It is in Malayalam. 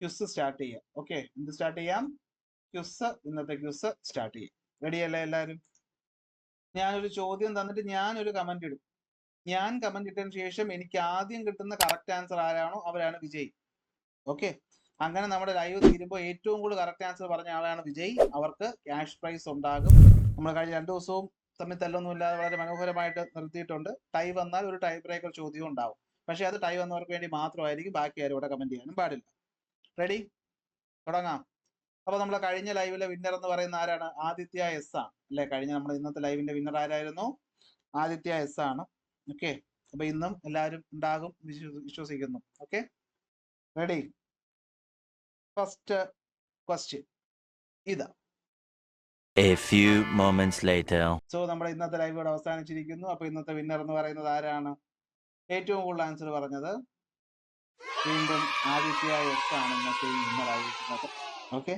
ക്വിസ് സ്റ്റാർട്ട് ചെയ്യാം. ഓക്കെ, എന്ത് സ്റ്റാർട്ട് ചെയ്യാം? ക്വിസ്, ഇന്നത്തെ ക്വിസ് സ്റ്റാർട്ട് ചെയ്യാം. റെഡിയല്ലേ എല്ലാവരും? ഞാനൊരു ചോദ്യം തന്നിട്ട് ഞാനൊരു കമന്റ് ഇടും. ഞാൻ കമന്റ് ഇട്ടതിന് ശേഷം എനിക്ക് ആദ്യം കിട്ടുന്ന കറക്റ്റ് ആൻസർ ആരാണോ അവരാണ് വിജയി. ഓക്കെ, അങ്ങനെ നമ്മുടെ ലൈവ് തീരുമ്പോൾ ഏറ്റവും കൂടുതൽ കറക്റ്റ് ആൻസർ പറഞ്ഞ ആളാണ് വിജയ്. അവർക്ക് ക്യാഷ് പ്രൈസ് ഉണ്ടാകും. നമ്മൾ കഴിഞ്ഞ 2 ദിവസവും തമ്മിൽ തല്ലൊന്നും ഇല്ലാതെ വളരെ മനോഹരമായിട്ട് നിർത്തിയിട്ടുണ്ട്. ടൈ വന്നാൽ ഒരു ടൈ ബ്രേക്കർ ചോദ്യം ഉണ്ടാവും. പക്ഷെ അത് ടൈ വന്നവർക്ക് വേണ്ടി മാത്രമായിരിക്കും, ബാക്കി ആരും ഇവിടെ കമന്റ് ചെയ്യാനും പാടില്ല. റെഡി? തുടങ്ങാം. അപ്പൊ നമ്മൾ കഴിഞ്ഞ ലൈവിലെ വിന്നർ എന്ന് പറയുന്ന ആരാണ്? ആദിത്യ എസ് ആണ് അല്ലെ? കഴിഞ്ഞ നമ്മുടെ ഇന്നത്തെ ലൈവിന്റെ വിന്നർ ആരായിരുന്നു? ആദിത്യ എസ് ആണ്. ഓക്കെ, അപ്പൊ ഇന്നും എല്ലാവരും ഉണ്ടാകും വിശ്വസിക്കുന്നു. Okay, ready? ഫസ്റ്റ് ക്വസ്റ്റ്യൻ ഇതാ. A few moments later. So നമ്മുടെ ഇന്നത്തെ ലൈവ് ഇവിടെ അവസാനിച്ചിരിക്കുന്നു. അപ്പൊ ഇന്നത്തെ വിന്നർ എന്ന് പറയുന്നത് ആരാണ്? ഏറ്റവും കൂടുതൽ ആൻസർ പറഞ്ഞത് വീണ്ടും ആദിത്യ എസ് ആണ് ഇന്നത്തെ വിന്നർ ആയിരിക്കുന്നത്. ഓക്കെ,